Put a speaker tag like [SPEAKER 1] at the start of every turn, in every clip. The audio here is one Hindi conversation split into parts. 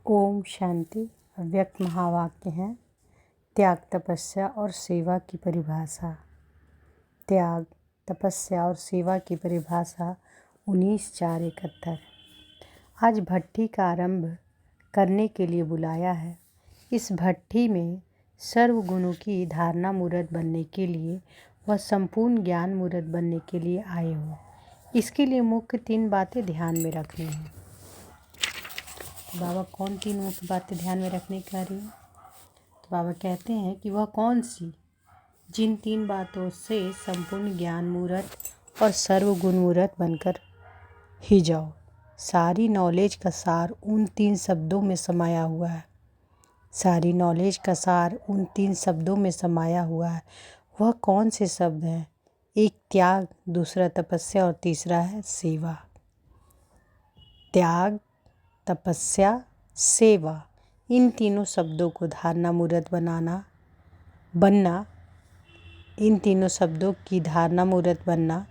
[SPEAKER 1] ओम शांति। अव्यक्त महावाक्य हैं। त्याग, तपस्या और सेवा की परिभाषा। त्याग, तपस्या और सेवा की परिभाषा 19/4/71। आज भट्ठी का आरंभ करने के लिए बुलाया है। इस भट्ठी में सर्व गुणों की धारणा मूर्त बनने के लिए व संपूर्ण ज्ञान मूर्त बनने के लिए आए हो। इसके लिए मुख्य 3 बातें ध्यान में रखनी है। बाबा कौन 3 मुख्य बातें ध्यान में रखने का रही है? तो बाबा कहते हैं कि वह कौन सी, जिन 3 बातों से संपूर्ण ज्ञान मूर्त और सर्वगुण मूर्त बनकर ही जाओ। सारी नॉलेज का सार उन 3 शब्दों में समाया हुआ है। सारी नॉलेज का सार उन 3 शब्दों में समाया हुआ है। वह कौन से शब्द हैं? एक त्याग, दूसरा तपस्या और तीसरा है सेवा। त्याग, तपस्या, सेवा, इन तीनों शब्दों को धारणा मूर्त बनना, इन तीनों शब्दों की धारणा मूर्त बनना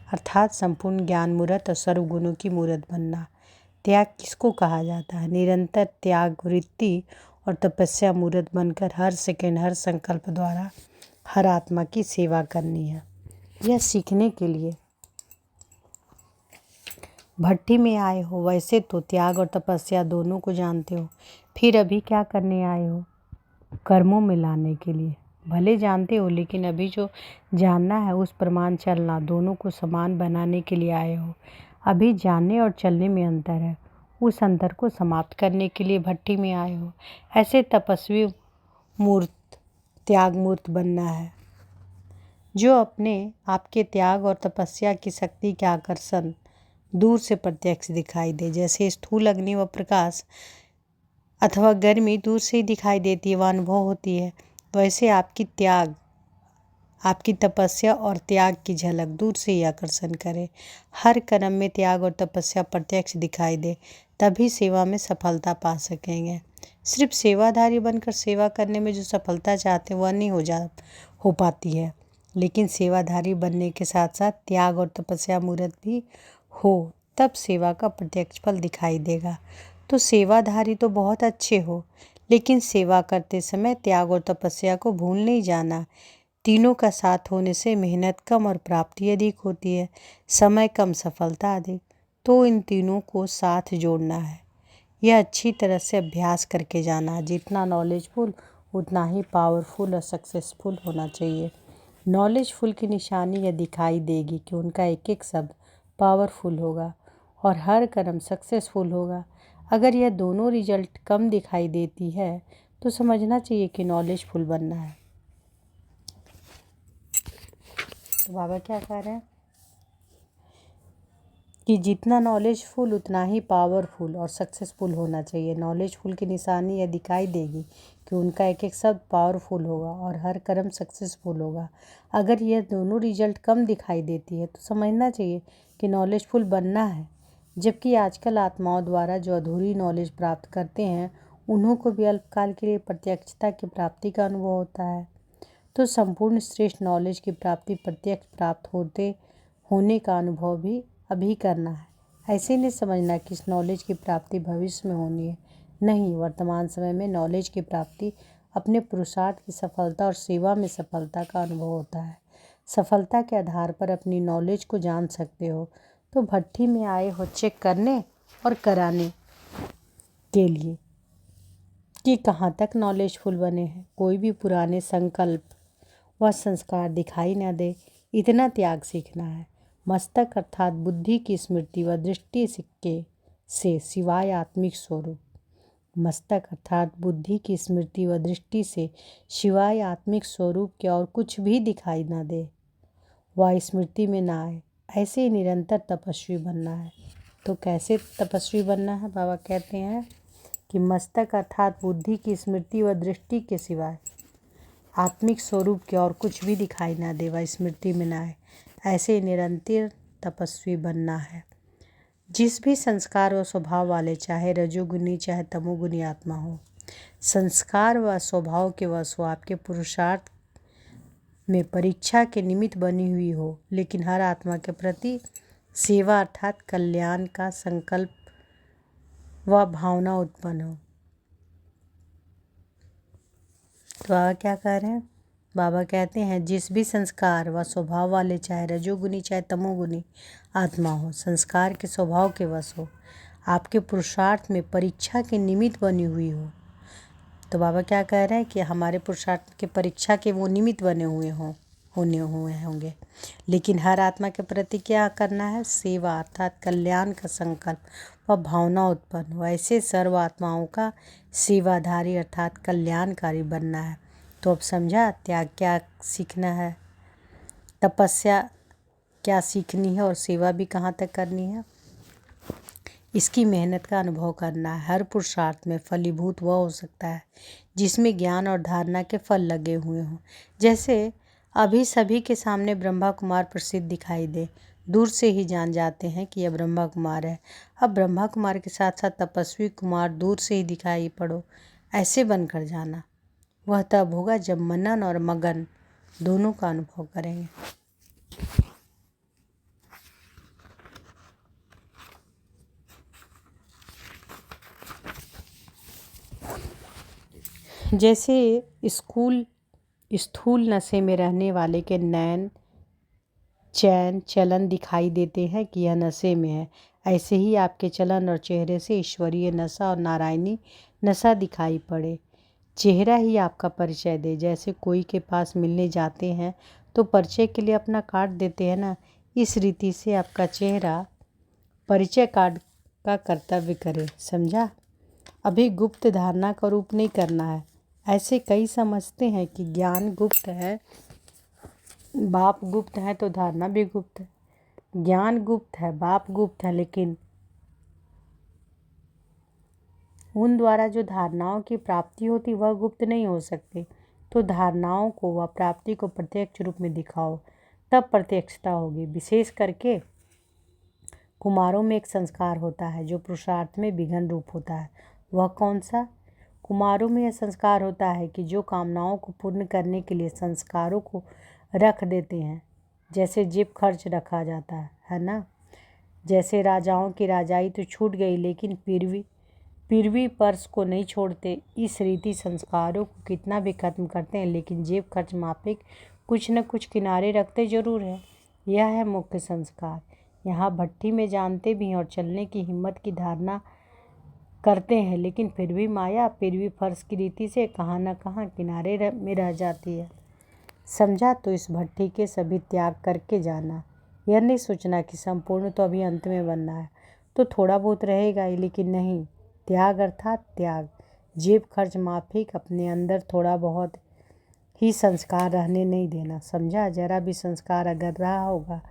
[SPEAKER 1] अर्थात संपूर्ण ज्ञान मूर्त और सर्वगुणों की मूर्त बनना। त्याग किसको कहा जाता है? निरंतर त्याग वृत्ति और तपस्या मूर्त बनकर हर सेकंड, हर संकल्प द्वारा हर आत्मा की सेवा करनी है। यह सीखने के लिए भट्ठी में आए हो। वैसे तो त्याग और तपस्या दोनों को जानते हो, फिर अभी क्या करने आए हो? कर्मों में लाने के लिए। भले जानते हो, लेकिन अभी जो जानना है उस प्रमाण चलना, दोनों को समान बनाने के लिए आए हो। अभी जानने और चलने में अंतर है, उस अंतर को समाप्त करने के लिए भट्ठी में आए हो। ऐसे तपस्वी मूर्त, त्याग मूर्त बनना है, जो अपने आपके त्याग और तपस्या की शक्ति के आकर्षण दूर से प्रत्यक्ष दिखाई दे। जैसे स्थूल अग्नि व प्रकाश अथवा गर्मी दूर से ही दिखाई देती है, वह अनुभव होती है, वैसे आपकी तपस्या और त्याग की झलक दूर से ही आकर्षण करे। हर कर्म में त्याग और तपस्या प्रत्यक्ष दिखाई दे, तभी सेवा में सफलता पा सकेंगे। सिर्फ सेवाधारी बनकर सेवा करने में जो सफलता चाहते हैं वह नहीं हो पाती है, लेकिन सेवाधारी बनने के साथ साथ त्याग और तपस्या मूर्त भी हो, तब सेवा का प्रत्यक्ष फल दिखाई देगा। तो सेवाधारी तो बहुत अच्छे हो, लेकिन सेवा करते समय त्याग और तपस्या को भूल नहीं जाना। तीनों का साथ होने से मेहनत कम और प्राप्ति अधिक होती है, समय कम, सफलता अधिक। तो इन तीनों को साथ जोड़ना है। यह अच्छी तरह से अभ्यास करके जाना है। जितना नॉलेजफुल उतना ही पावरफुल और सक्सेसफुल होना चाहिए। नॉलेजफुल की निशानी यह दिखाई देगी कि उनका एक एक शब्द पावरफुल होगा और हर कर्म सक्सेसफुल होगा। अगर यह दोनों रिजल्ट कम दिखाई देती है तो समझना चाहिए कि नॉलेजफुल बनना है। तो बाबा क्या कह रहे हैं कि जितना नॉलेजफुल उतना ही पावरफुल और सक्सेसफुल होना चाहिए। नॉलेजफुल की निशानी यह दिखाई देगी कि उनका एक एक शब्द पावरफुल होगा और हर कर्म सक्सेसफुल होगा। अगर यह दोनों रिजल्ट कम दिखाई देती है तो समझना चाहिए कि नॉलेजफुल बनना है। जबकि आजकल आत्माओं द्वारा जो अधूरी नॉलेज प्राप्त करते हैं, उन्हों को भी अल्पकाल के लिए प्रत्यक्षता की प्राप्ति का अनुभव होता है। तो संपूर्ण श्रेष्ठ नॉलेज की प्राप्ति प्रत्यक्ष प्राप्त होने का अनुभव भी अभी करना है। ऐसे नहीं समझना कि इस नॉलेज की प्राप्ति भविष्य में होनी है। नहीं, वर्तमान समय में नॉलेज की प्राप्ति अपने पुरुषार्थ की सफलता और सेवा में सफलता का अनुभव होता है। सफलता के आधार पर अपनी नॉलेज को जान सकते हो। तो भट्ठी में आए हो चेक करने और कराने के लिए कि कहाँ तक नॉलेजफुल बने हैं। कोई भी पुराने संकल्प व संस्कार दिखाई न दे, इतना त्याग सीखना है। मस्तक अर्थात बुद्धि की स्मृति व दृष्टि से सिवाय आत्मिक स्वरूप, मस्तक अर्थात बुद्धि की स्मृति व दृष्टि से सिवाय आत्मिक स्वरूप के और कुछ भी दिखाई न दे, वह स्मृति में ना आए, ऐसे ही निरंतर तपस्वी बनना है। तो कैसे तपस्वी बनना है? बाबा कहते हैं कि मस्तक अर्थात बुद्धि की स्मृति व दृष्टि के सिवाय आत्मिक स्वरूप के और कुछ भी दिखाई ना दे, वह स्मृति में ना आए, ऐसे ही निरंतर तपस्वी बनना है। जिस भी संस्कार व स्वभाव वाले, चाहे रजोगुनी चाहे तमोगुनी आत्मा हो, संस्कार व स्वभाव के वश वो आपके पुरुषार्थ में परीक्षा के निमित्त बनी हुई हो, लेकिन हर आत्मा के प्रति सेवा अर्थात कल्याण का संकल्प व भावना उत्पन्न हो, तो बाबा क्या कह रहे हैं? बाबा कहते हैं जिस भी संस्कार व स्वभाव वाले, चाहे रजोगुनी चाहे तमोगुनी आत्मा हो, संस्कार के स्वभाव के वश हो, आपके पुरुषार्थ में परीक्षा के निमित्त बनी हुई हो। तो बाबा क्या कह रहे हैं कि हमारे पुरुषार्थ के परीक्षा के वो निमित्त बने हुए होंगे। लेकिन हर आत्मा के प्रति क्या करना है? सेवा अर्थात कल्याण का संकल्प व भावना उत्पन्न हो। ऐसे सर्व आत्माओं का सेवाधारी अर्थात कल्याणकारी बनना है। तो अब समझा त्याग क्या सीखना है, तपस्या क्या सीखनी है और सेवा भी कहाँ तक करनी है। इसकी मेहनत का अनुभव करना है। हर पुरुषार्थ में फलीभूत वह हो सकता है जिसमें ज्ञान और धारणा के फल लगे हुए हों। जैसे अभी सभी के सामने ब्रह्मा कुमार प्रसिद्ध दिखाई दे, दूर से ही जान जाते हैं कि यह ब्रह्मा कुमार है। अब ब्रह्मा कुमार के साथ साथ तपस्वी कुमार दूर से ही दिखाई पड़ो, ऐसे बनकर जाना। वह तब होगा जब मनन और मगन दोनों का अनुभव करेंगे। जैसे स्थूल नशे में रहने वाले के नैन चैन चलन दिखाई देते हैं कि यह नशे में है, ऐसे ही आपके चलन और चेहरे से ईश्वरीय नशा और नारायणी नशा दिखाई पड़े। चेहरा ही आपका परिचय दे। जैसे कोई के पास मिलने जाते हैं तो परिचय के लिए अपना कार्ड देते हैं ना, इस रीति से आपका चेहरा परिचय कार्ड का कर्तव्य करे। समझा? अभी गुप्त धारणा का रूप नहीं करना है। ऐसे कई समझते हैं कि ज्ञान गुप्त है, बाप गुप्त है तो धारणा भी गुप्त है। ज्ञान गुप्त है, बाप गुप्त है, लेकिन उन द्वारा जो धारणाओं की प्राप्ति होती वह गुप्त नहीं हो सकती। तो धारणाओं को व प्राप्ति को प्रत्यक्ष रूप में दिखाओ, तब प्रत्यक्षता होगी। विशेष करके कुमारों में एक संस्कार होता है जो पुरुषार्थ में विघन रूप होता है। वह कौन सा? कुमारों में यह संस्कार होता है कि जो कामनाओं को पूर्ण करने के लिए संस्कारों को रख देते हैं, जैसे जेब खर्च रखा जाता है ना। जैसे राजाओं की राजाई तो छूट गई, लेकिन पीरवी पर्स को नहीं छोड़ते। इस रीति संस्कारों को कितना भी खत्म करते हैं, लेकिन जेब खर्च माफिक कुछ न कुछ किनारे रखते जरूर है। यह है मुख्य संस्कार। यहाँ भट्टी में जानते भी हैं और चलने की हिम्मत की धारणा करते हैं, लेकिन फिर भी माया पीरवी फर्श की रीति से कहाँ न कहाँ किनारे में रह जाती है। समझा? तो इस भट्टी के सभी त्याग करके जाना। यह नहीं सोचना कि संपूर्ण तो अभी अंत में बनना है तो थोड़ा बहुत रहेगा ही, लेकिन नहीं। त्याग अर्थात त्याग, जेब खर्च माफिक, अपने अंदर थोड़ा बहुत ही संस्कार रहने नहीं देना। समझा? जरा भी संस्कार अगर रहा होगा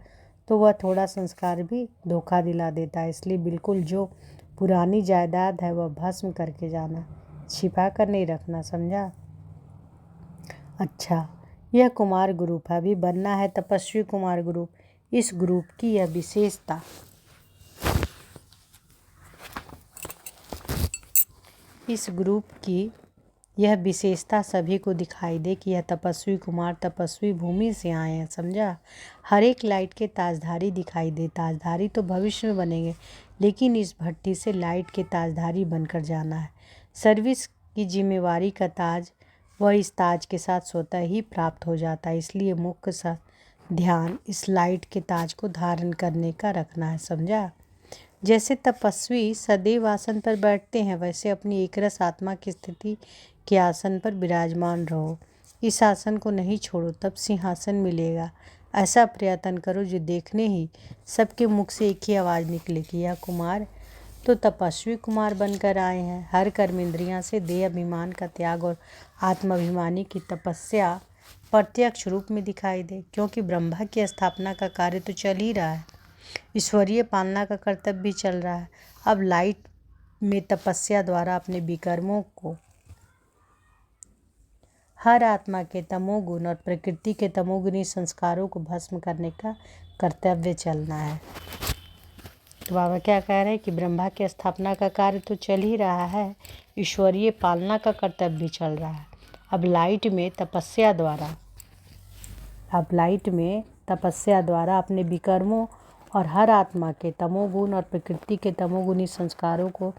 [SPEAKER 1] तो वह थोड़ा संस्कार भी धोखा दिला देता है। इसलिए बिल्कुल जो पुरानी जायदाद है वह भस्म करके जाना, छिपा कर नहीं रखना। समझा? अच्छा, यह कुमार ग्रुप है, अभी बनना है तपस्वी कुमार ग्रुप। इस ग्रुप की यह विशेषता, इस ग्रुप की यह विशेषता सभी को दिखाई दे कि यह तपस्वी कुमार तपस्वी भूमि से आए हैं। समझा? हर एक लाइट के ताजधारी दिखाई दे। ताजधारी तो भविष्य में बनेंगे, लेकिन इस भट्टी से लाइट के ताजधारी बनकर जाना है। सर्विस की जिम्मेवारी का ताज वह इस ताज के साथ स्वतः ही प्राप्त हो जाता है। इसलिए मुख्य सा ध्यान इस लाइट के ताज को धारण करने का रखना है। समझा? जैसे तपस्वी सदैव आसन पर बैठते हैं, वैसे अपनी एकरस आत्मा की स्थिति के आसन पर विराजमान रहो। इस आसन को नहीं छोड़ो, तब सिंहासन मिलेगा। ऐसा प्रयत्न करो जो देखने ही सबके मुख से एक ही आवाज़ निकले कि यह कुमार तो तपस्वी कुमार बनकर आए हैं। हर कर्मेंद्रियां से देह अभिमान का त्याग और आत्माभिमानी की तपस्या प्रत्यक्ष रूप में दिखाई दे, क्योंकि ब्रह्मा की स्थापना का कार्य तो चल ही रहा है, ईश्वरीय पालना का कर्तव्य भी चल रहा है। अब लाइट में तपस्या द्वारा अपने विकर्मों को, हर आत्मा के तमोगुण और प्रकृति के तमोगुणी संस्कारों को भस्म करने का कर्तव्य चलना है। तो बाबा क्या कह रहे हैं कि ब्रह्मा की स्थापना का कार्य तो चल ही रहा है, ईश्वरीय पालना का कर्तव्य भी चल रहा है। अब लाइट में तपस्या द्वारा अपने विकर्मों और हर आत्मा के तमोगुण और प्रकृति के तमोगुणी संस्कारों को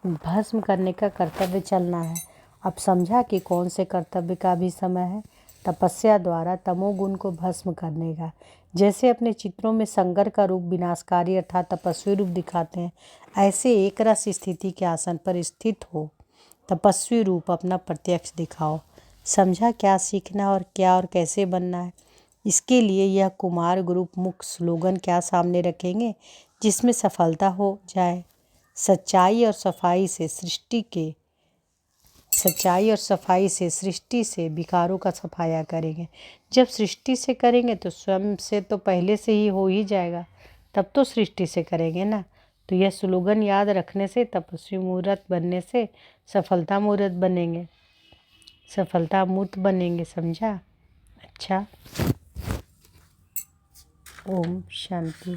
[SPEAKER 1] भस्म करने का कर्तव्य चलना है। अब समझा कि कौन से कर्तव्य का भी समय है। तपस्या द्वारा तमोगुण को भस्म करने का। जैसे अपने चित्रों में संगर का रूप विनाशकारी अर्थात तपस्वी रूप दिखाते हैं, ऐसे एक रस स्थिति के आसन पर स्थित हो तपस्वी रूप अपना प्रत्यक्ष दिखाओ। समझा क्या सीखना और क्या और कैसे बनना है। इसके लिए यह कुमार ग्रुप मुख्य स्लोगन क्या सामने रखेंगे जिसमें सफलता हो जाए। सच्चाई और सफाई से सृष्टि से विकारों का सफाया करेंगे। जब सृष्टि से करेंगे तो स्वयं से तो पहले से ही हो ही जाएगा, तब तो सृष्टि से करेंगे ना। तो यह स्लोगन याद रखने से तपस्वी मूर्त बनने से सफलता मूर्त बनेंगे। समझा। अच्छा। ओम शांति।